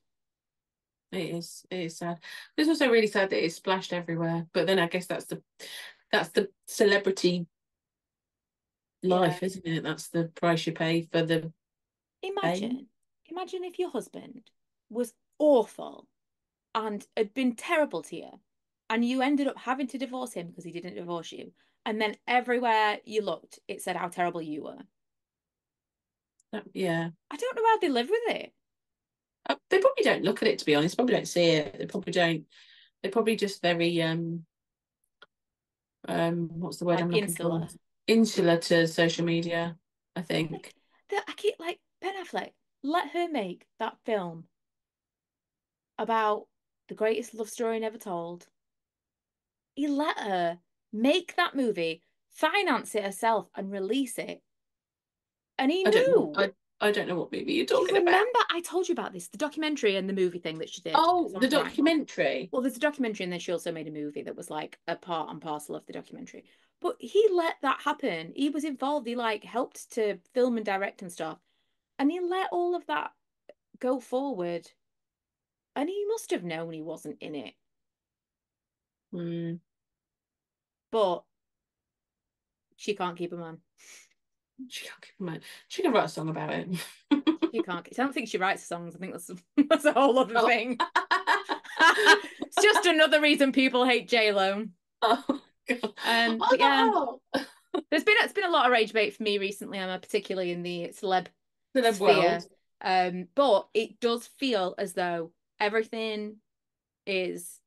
it is. It is sad. It's also really sad that it's splashed everywhere. But then I guess that's the celebrity Yeah. life, isn't it? That's the price you pay for the fame. Imagine, imagine if your husband was awful and had been terrible to you, and you ended up having to divorce him because he didn't divorce you. And then everywhere you looked, it said how terrible you were. Yeah. I don't know how they live with it. They probably don't look at it, to be honest. Probably don't see it. They probably don't. They're probably just very what's the word Like I'm looking for? insular. Insular to social media, I think. Like I keep like Ben Affleck, let her make that film about the greatest love story never told. He let her make that movie, finance it herself, and release it. And he I don't know. knew. I don't know what movie you're Do you talking about. remember I told you about this? The documentary and the movie thing that she did. It's Oh, on the Prime. documentary. Well, there's a documentary, and then she also made a movie that was like a part and parcel of the documentary. But he let that happen. He was involved. He like helped to film and direct and stuff. And he let all of that go forward. And he must have known he wasn't in it. Hmm. But she can't keep him on. She can't keep in mind. She can write a song about it. She can't. I don't think she writes songs. I think that's a whole other Oh. thing. It's just another reason people hate J Lo. Oh, God. But yeah, Oh. It's been a lot of rage bait for me recently, Emma, particularly in the celeb To the sphere. world. But it does feel as though everything is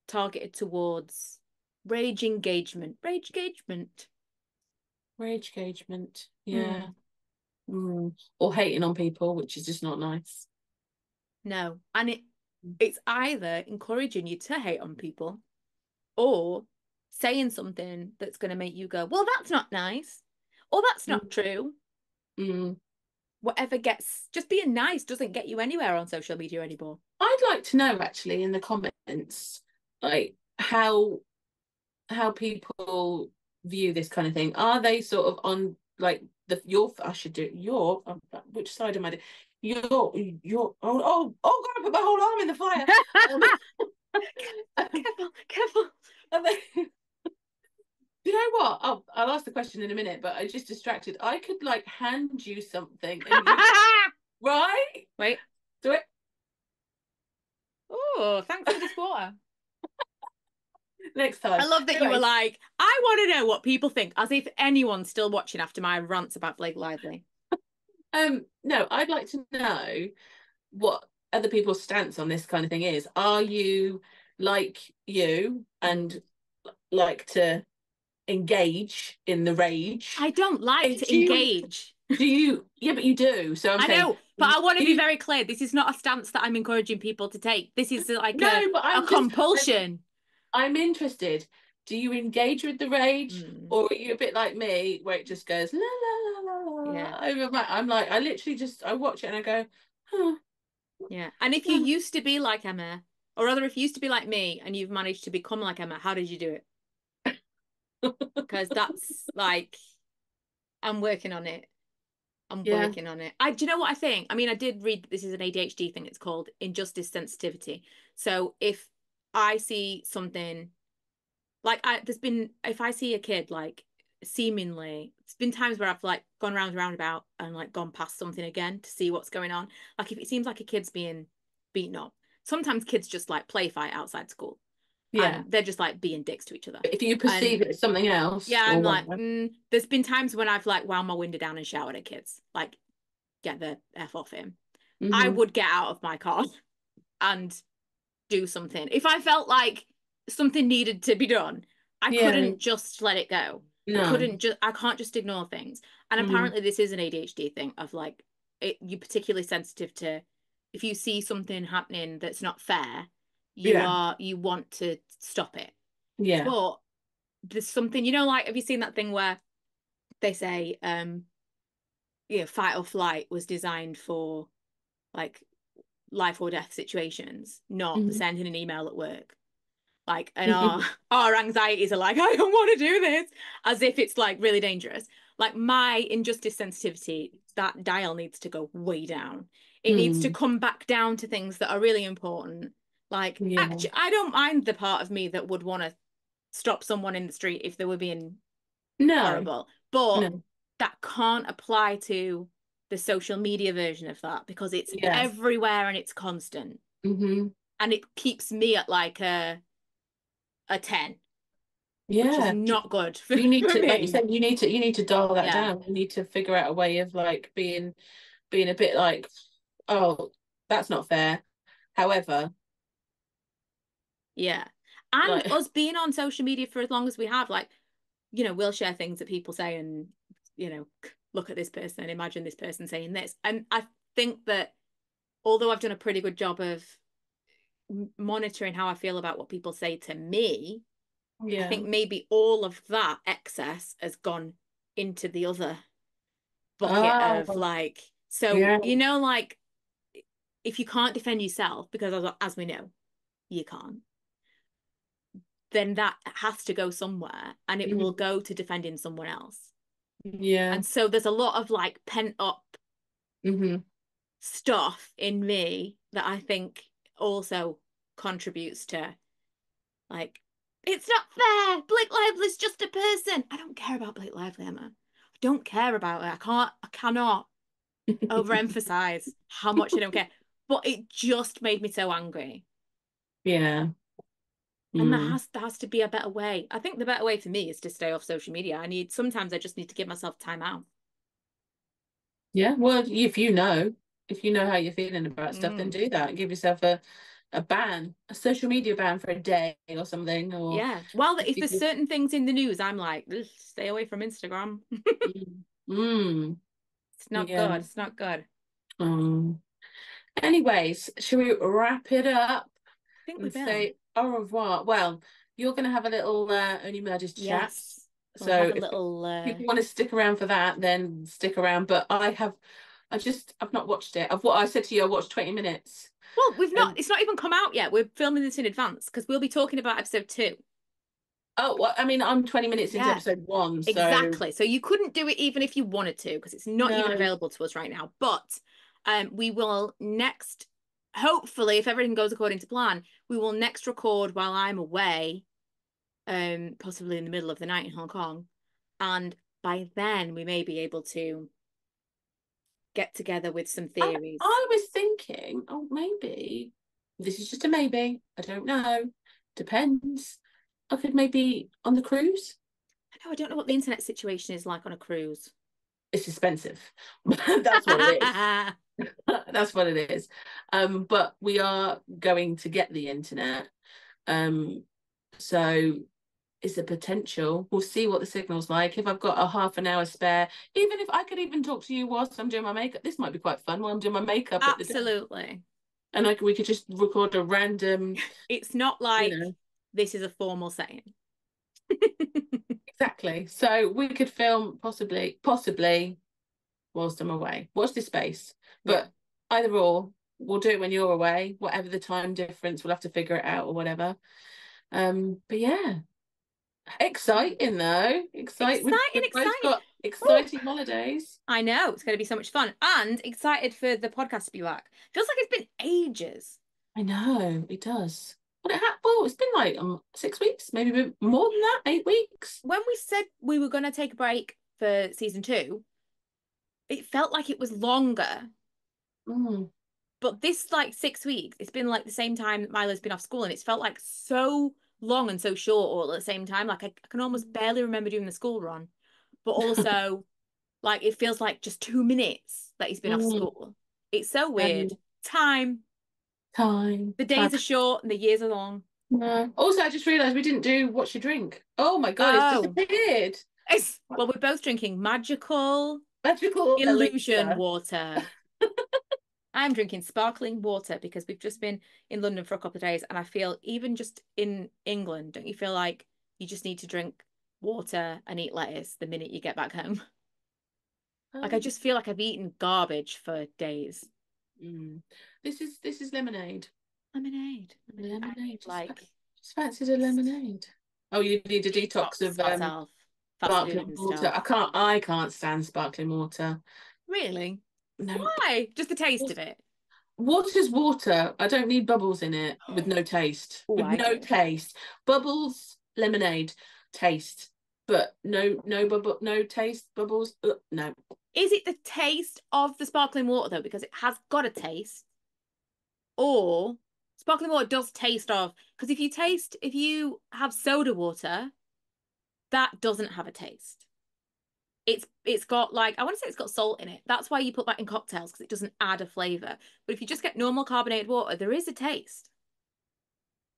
targeted towards rage engagement. Rage engagement. Rage engagement. Yeah. Hmm. Or hating on people, which is just not nice. No. And it's either encouraging you to hate on people or saying something that's going to make you go, well, that's not nice. Or that's not Mm. true. Mm. Whatever gets, just being nice doesn't get you anywhere on social media anymore. I'd like to know actually in the comments, like how people view this kind of thing. Are they sort of on like I should do your which side am I doing? Your God, I put my whole arm in the fire. Um, Careful, careful. are they, you know what? I'll ask the question in a minute, but I just distracted. I could like hand you something and you right? Wait. Do it Oh, thanks for this water. next I time. love that you were Anyway, like, I want to know what people think, as if anyone's still watching after my rants about Blake Lively. no, I'd like to know what other people's stance on this kind of thing is. Are you like you and Mm. like to engage in the rage? I don't like And to engage. do you yeah, but you do. So I'm I saying know, but I want to do be you very clear. This is not a stance that I'm encouraging people to take. This is like no, but a compulsion. I'm interested. Do you engage with the rage, Mm, or are you a bit like me, where it just goes la la la la yeah, la over my? I'm like, I literally just I watch it and I go, huh, yeah. And if you huh. used to be like Emma, or rather, if you used to be like me and you've managed to become like Emma, how did you do it? Because that's like, I'm working on it. I'm Yeah, working on it. Do you know what I think? I mean, I did read this is an ADHD thing. It's called injustice sensitivity. So if I see something like there's been if I see a kid like seemingly, it's been times where I've like gone round and roundabout and like gone past something again to see what's going on. Like if it seems like a kid's being beaten up, sometimes kids just like play fight outside school yeah. and they're just like being dicks to each other. If you And perceive it as something else yeah, or I'm like, whatever. there's been times when I've like wound my window down and shouted at kids, like, get the F off him. I Hmm. would get out of my car and do something. If I felt like something needed to be done, I Yeah, couldn't just let it go. no. I can't just ignore things. And Mm. apparently this is an ADHD thing of like you're particularly sensitive to if you see something happening that's not fair, Yeah, you want to stop it. yeah. But there's something, like have you seen that thing where they say fight or flight was designed for like life or death situations, not for Mhm. sending an email at work. Like, and our anxieties are like, I don't want to do this, as if it's like really dangerous. Like my injustice sensitivity, that dial needs to go way down. It needs to Mm. come back down to things that are really important. Like, Yeah. actually, I don't mind the part of me that would want to stop someone in the street if they were being No, horrible, but no. that can't apply to the social media version of that because it's Yeah. everywhere and it's constant Hmm. and it keeps me at like a 10, which is Yeah. not good for, You need for to, like you me. said, you need to dial that Yeah. down. You need to figure out a way of like being a bit like, oh, that's not fair. However, Yeah. And like, us being on social media for as long as we have, like, we'll share things that people say and, look at this person, imagine this person saying this. And I think that although I've done a pretty good job of monitoring how I feel about what people say to me, I yeah. think maybe all of that excess has gone into the other bucket of Oh, like, so, yeah. like if you can't defend yourself, because as we know, you can't, then that has to go somewhere and it will Mhm. go to defending someone else. Yeah. And so there's a lot of like pent up Hmm. stuff in me that I think also contributes to like, it's not fair. Blake Lively's just a person. I don't care about Blake Lively, Emma. I don't care about her. I cannot overemphasize how much I don't care. But it just made me so angry. Yeah. And Mm. there has to be a better way. I think the better way for me is to stay off social media. Sometimes I just need to give myself time out. Yeah, well, if you know how you're feeling about stuff, then Mm. do that. Give yourself a ban, a social media ban for a day or something, or Yeah. Well, if if you there's just certain things in the news, I'm like, "Ugh, stay away from Instagram. mm, mm, It's not yeah. good. It's not good. Um. Anyways, shall we wrap it up I think we and will. say au revoir? Well, you're going to have a little Only Murders chat, Yes. We'll so have a if little people want to stick around for that, then stick around. But I've not watched it. What I said to you, I watched 20 minutes. well, we've not And it's not even come out yet. We're filming this in advance because we'll be talking about episode 2. oh, well, I mean, I'm 20 minutes into Yeah. episode 1, so Exactly. So you couldn't do it even if you wanted to, because it's not even no. available to us right now. But we will next, hopefully, if everything goes according to plan, we will next record while I'm away, possibly in the middle of the night in Hong Kong. And by then we may be able to get together with some theories. I was thinking, oh, maybe this is just a maybe. I don't know. Depends. I could maybe on the cruise. I know I don't know what the internet situation is like on a cruise. It's expensive. That's what it is. That's what it is. But we are going to get the internet. So is the potential. We'll see what the signal's like. If I've got a half an hour spare, even if I could even talk to you whilst I'm doing my makeup, this might be quite fun while I'm doing my makeup at the desk. Absolutely. And we could just record a random, It's not you like know, this is a formal saying. exactly. So we could film possibly whilst I'm away. Watch this space. Yeah. But either or, we'll do it when you're away. Whatever the time difference, we'll have to figure it out or whatever. But yeah, exciting though. Exciting, We've both exciting. got Oh, exciting holidays. I know it's going to be so much fun and excited for the podcast to be back. Feels like it's been ages. I know it does. Well, it's been like 6 weeks, maybe a bit more than that, 8 weeks. When we said we were going to take a break for season 2, it felt like it was longer. Mm. But this like 6 weeks, it's been like the same time that Milo's been off school, and it's felt like so long and so short all at the same time. Like I can almost barely remember doing the school run, but also like it feels like just 2 minutes that he's been off Mm. school. It's so weird. And Time. The time. days are short and the years are long. No. Also, I just realised we didn't do what you drink. Oh my God, it's Oh, disappeared. well, we're both drinking magical Magical illusion elixir. water. I'm drinking sparkling water because we've just been in London for a couple of days, and I feel even just in England, don't you feel like you just need to drink water and eat lettuce the minute you get back home? Like I Um, just feel like I've eaten garbage for days. mm. This is lemonade. Lemonade. Lemonade. I need Lemonade. like Just fancied a lemonade. Oh, you need a detox detox of myself, fast food sparkling and water. stuff. I can't stand sparkling water. Really? No. Why? Just the taste of it. Water's water. I don't need bubbles in it with no taste. Oh, With I no do. taste. Bubbles, lemonade, taste. But no bubble, no taste, bubbles. No. Is it the taste of the sparkling water though? Because it has got a taste, or sparkling water does taste of, because if you have soda water, that doesn't have a taste. It's got like, I want to say it's got salt in it. That's why you put that in cocktails, because it doesn't add a flavor. But if you just get normal carbonated water, there is a taste.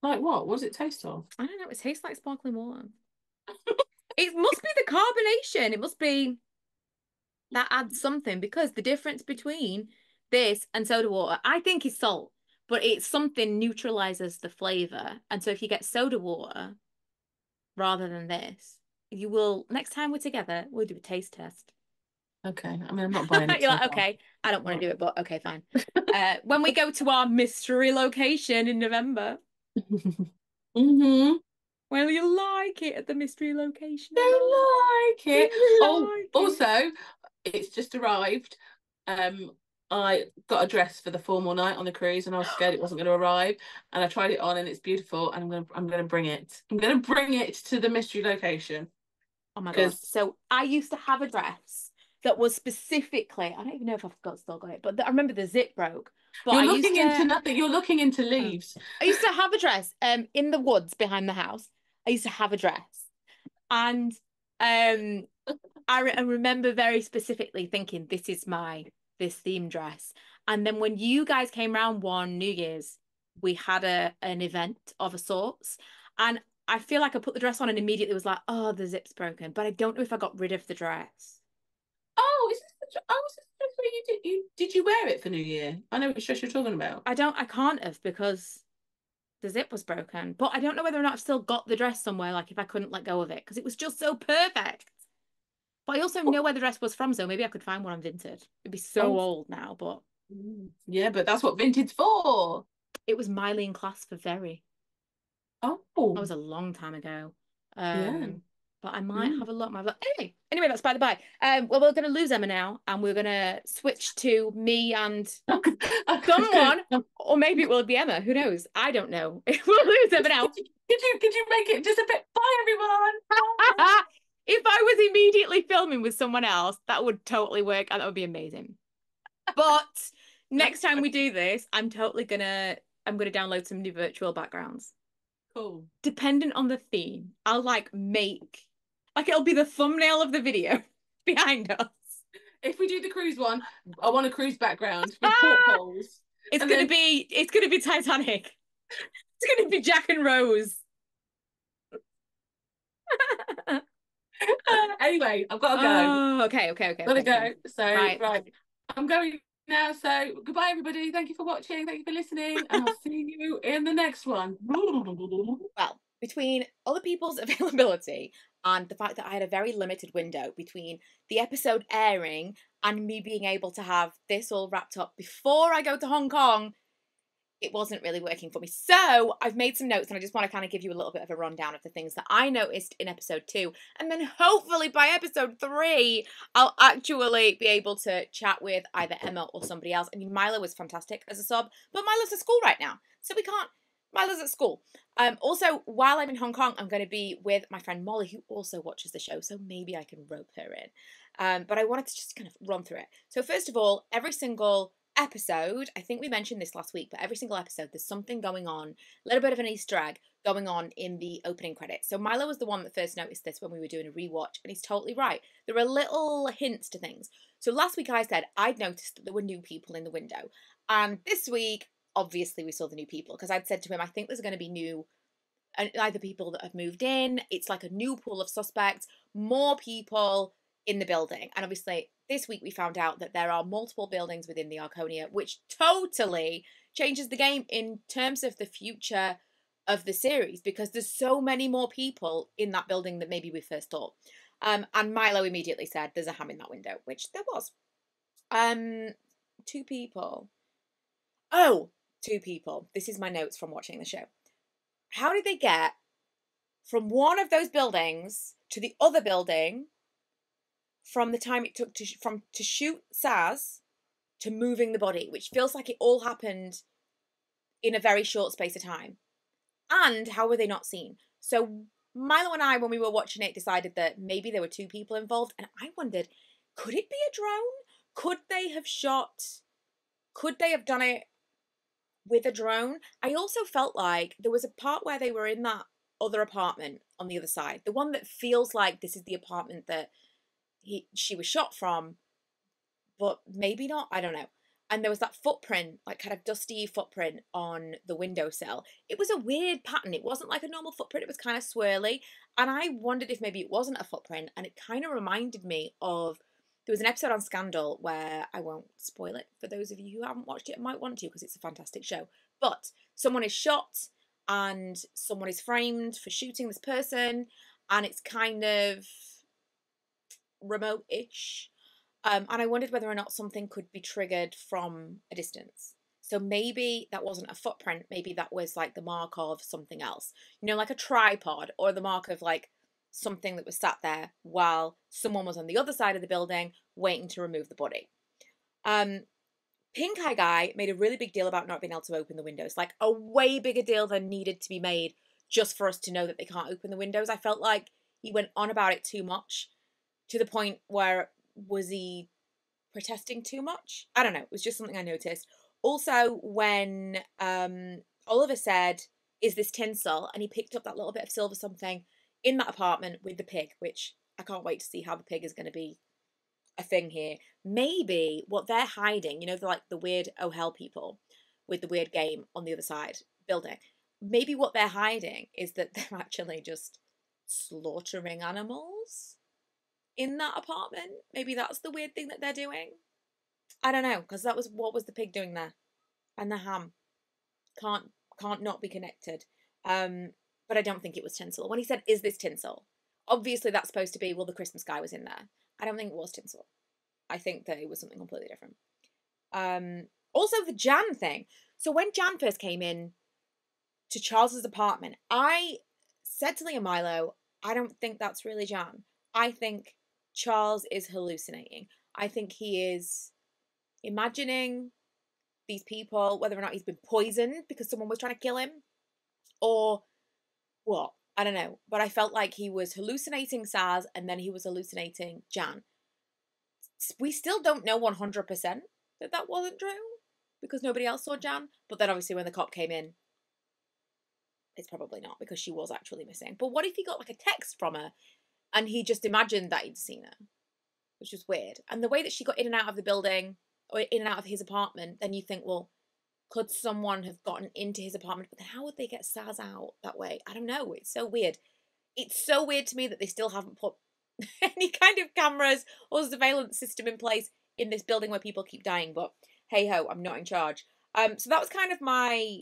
Like what? What does it taste of? I don't know, it tastes like sparkling water. It must be the carbonation. It must be that adds something, because the difference between this and soda water, I think, is salt, but it's something neutralizes the flavor. And so if you get soda water rather than this, you will, next time we're together, we'll do a taste test. Okay. I mean, I'm not buying it You're so like, far. okay, I don't want to do it, but okay, fine. When we go to our mystery location in November, Mm-hmm. will you like it at the mystery location in November? Don't like Will it. you Oh, like it? also, it's just arrived. I got a dress for the formal night on the cruise, and I was scared it wasn't going to arrive. And I tried it on, and it's beautiful. And I'm gonna bring it. I'm gonna bring it to the mystery location Oh my God. because So I used to have a dress that was specifically, I don't even know if I've still got it, but I remember the zip broke. But You're looking into nothing. You're looking into oh, leaves. I used to have a dress in the woods behind the house. I used to have a dress. And I remember very specifically thinking this is this theme dress. And then when you guys came round one New Year's, we had an event of a sorts. And I feel like I put the dress on and immediately was like, oh, the zip's broken. But I don't know if I got rid of the dress. Oh, is this the dress where did you wear it for New Year? I know which dress you're talking about. I can't have because the zip was broken. But I don't know whether or not I've still got the dress somewhere, like if I couldn't let go of it, because it was just so perfect. But I also Oh, know where the dress was from, so maybe I could find one on Vinted. It'd be so oh, old now, but yeah, but that's what vintage for. it was Miley in class for very. That Oh, was a long time ago. yeah. But I might Mm. have a lot. Anyway, that's by the by. Well, we're going to lose Emma now, and we're going to switch to me and I was gonna, someone, or maybe it will be Emma. Who knows? I don't know. We'll lose Emma now. could you make it just a bit? Bye, everyone. Bye. If I was immediately filming with someone else, that would totally work, and that would be amazing. But next time we do this, I'm gonna download some new virtual backgrounds. Cool. Dependent on the theme, I'll like it'll be the thumbnail of the video behind us. If we do the cruise one, I want a cruise background with Ah! portholes, and then It's gonna be Titanic. It's gonna be Jack and Rose. anyway, I've got to go. Oh, Gotta okay. go. So Right. right, I'm going now. So goodbye, everybody. Thank you for watching. Thank you for listening, and I'll see you in the next one. Well, between other people's availability and the fact that I had a very limited window between the episode airing and me being able to have this all wrapped up before I go to Hong Kong, it wasn't really working for me. So I've made some notes and I just want to kind of give you a little bit of a rundown of the things that I noticed in episode 2. And then hopefully by episode 3, I'll actually be able to chat with either Emma or somebody else. I mean, Milo was fantastic as a sub, but Milo's at school right now. So we can't. Milo's at school. Also, while I'm in Hong Kong, I'm going to be with my friend Molly, who also watches the show. So maybe I can rope her in. But I wanted to just kind of run through it. So first of all, every single episode, I think we mentioned this last week, but every single episode there's something going on, a little bit of an Easter egg going on in the opening credits. So Milo was the one that first noticed this when we were doing a rewatch, and he's totally right. There are little hints to things. So last week I said I'd noticed that there were new people in the window, and this week obviously we saw the new people because I'd said to him I think there's going to be new either people that have moved in. It's like a new pool of suspects, more people in the building. And obviously, this week we found out that there are multiple buildings within the Arconia, which totally changes the game in terms of the future of the series because there's so many more people in that building than maybe we first thought. And Milo immediately said, "There's a ham in that window," which there was. Two people. Oh, two people. This is my notes from watching the show. How did they get from one of those buildings to the other building from the time it took to shoot Saz to moving the body, which feels like it all happened in a very short space of time? And how were they not seen? So Milo and I, when we were watching it, decided that maybe there were two people involved, and I wondered, could it be a drone? Could they have done it with a drone? I also felt like there was a part where they were in that other apartment on the other side, the one that feels like this is the apartment that she was shot from, but maybe not, I don't know. And there was that footprint, like kind of dusty footprint on the windowsill. It was a weird pattern. It wasn't like a normal footprint. It was kind of swirly. And I wondered if maybe it wasn't a footprint. And it kind of reminded me of, there was an episode on Scandal where, I won't spoil it for those of you who haven't watched it and might want to because it's a fantastic show. But someone is shot and someone is framed for shooting this person. And it's kind of remote-ish. And I wondered whether or not something could be triggered from a distance. So maybe that wasn't a footprint. Maybe that was like the mark of something else. You know, like a tripod or the mark of like something that was sat there while someone was on the other side of the building waiting to remove the body. Pink Eye Guy made a really big deal about not being able to open the windows. Like a way bigger deal than needed to be made just for us to know that they can't open the windows. I felt like he went on about it too much to the point where, was he protesting too much? I don't know. It was just something I noticed. Also, when Oliver said, "Is this tinsel?" and he picked up that little bit of silver something in that apartment with the pig, which I can't wait to see how the pig is going to be a thing here. Maybe what they're hiding, you know, like the weird oh hell people with the weird game on the other side building. Maybe what they're hiding is that they're actually just slaughtering animals in that apartment. Maybe that's the weird thing that they're doing. I don't know, because that was what was the pig doing there, and the ham can't not be connected. But I don't think it was tinsel. When he said, "Is this tinsel?" Obviously that's supposed to be, well, the Christmas guy was in there. I don't think it was tinsel. I think that it was something completely different. Also the Jan thing. So when Jan first came in to Charles's apartment, I said to Leah Milo, I don't think that's really Jan. I think Charles is hallucinating. I think he is imagining these people, whether or not he's been poisoned because someone was trying to kill him, or what? I don't know. But I felt like he was hallucinating Saz, and then he was hallucinating Jan. We still don't know 100% that that wasn't true, because nobody else saw Jan. But then obviously when the cop came in, it's probably not, because she was actually missing. But what if he got like a text from her and he just imagined that he'd seen her, which was weird. And the way that she got in and out of the building, or in and out of his apartment, then you think, well, could someone have gotten into his apartment? But then how would they get Saz out that way? I don't know. It's so weird. It's so weird to me that they still haven't put any kind of cameras or surveillance system in place in this building where people keep dying. But hey ho, I'm not in charge. So that was kind of my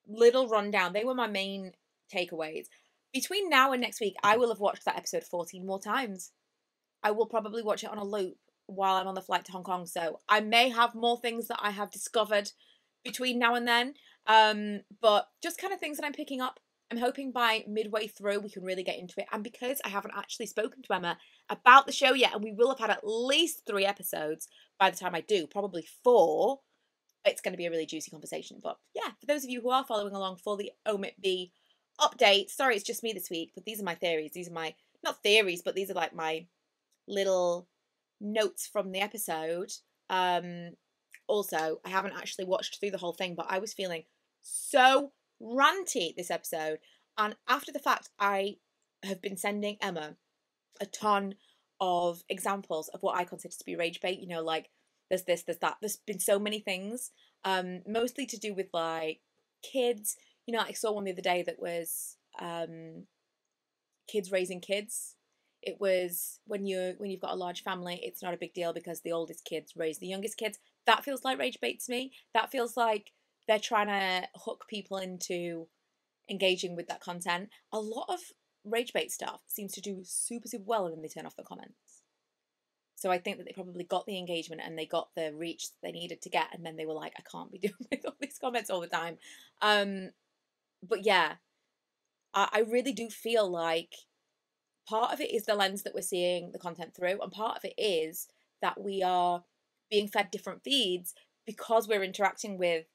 little rundown. They were my main takeaways. Between now and next week, I will have watched that episode 14 more times. I will probably watch it on a loop while I'm on the flight to Hong Kong. So I may have more things that I have discovered between now and then. But just kind of things that I'm picking up. I'm hoping by midway through we can really get into it. And because I haven't actually spoken to Emma about the show yet, and we will have had at least 3 episodes by the time I do, probably 4, it's going to be a really juicy conversation. But yeah, for those of you who are following along for the OMITB update, sorry it's just me this week, but these are my theories. These are my, not theories, but these are like my little notes from the episode. Also, I haven't actually watched through the whole thing, but I was feeling so ranty this episode, and after the fact I have been sending Emma a ton of examples of what I consider to be rage bait, you know, like there's this, there's that, there's been so many things, mostly to do with like kids, you know. I saw one the other day that was kids raising kids. It was when you've got a large family, it's not a big deal because the oldest kids raise the youngest kids. That feels like rage bait to me. That feels like they're trying to hook people into engaging with that content. A lot of rage bait stuff seems to do super, super well, and then they turn off the comments. So I think that they probably got the engagement and they got the reach that they needed to get, and then they were like, I can't be doing all these comments all the time. But yeah, I really do feel like part of it is the lens that we're seeing the content through, and part of it is that we are being fed different feeds because we're interacting with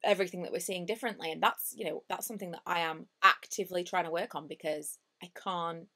everything that we're seeing differently. And that's, you know, that's something that I am actively trying to work on, because I can't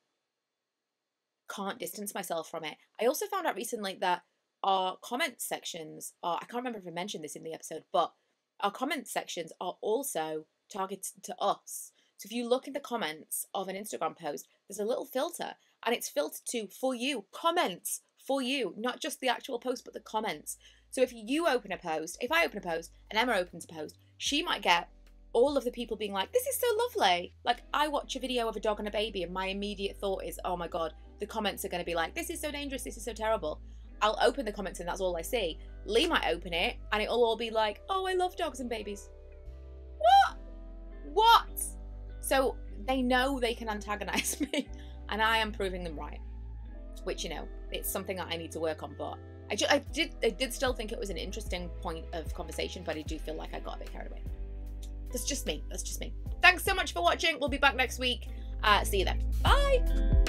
distance myself from it. I also found out recently that our comment sections are, I can't remember if I mentioned this in the episode, but our comment sections are also targeted to us. So if you look in the comments of an Instagram post, there's a little filter, and it's filtered to for you, comments for you, not just the actual post, but the comments. So if you open a post, if I open a post and Emma opens a post, she might get all of the people being like, this is so lovely. Like, I watch a video of a dog and a baby and my immediate thought is, oh my God, the comments are going to be like, this is so dangerous, this is so terrible. I'll open the comments and that's all I see. Lee might open it and it'll all be like, oh, I love dogs and babies. What? So they know they can antagonize me, and I am proving them right, which, you know, it's something that I need to work on. But I did still think it was an interesting point of conversation, but I do feel like I got a bit carried away. That's just me. Thanks so much for watching. We'll be back next week. See you then. Bye.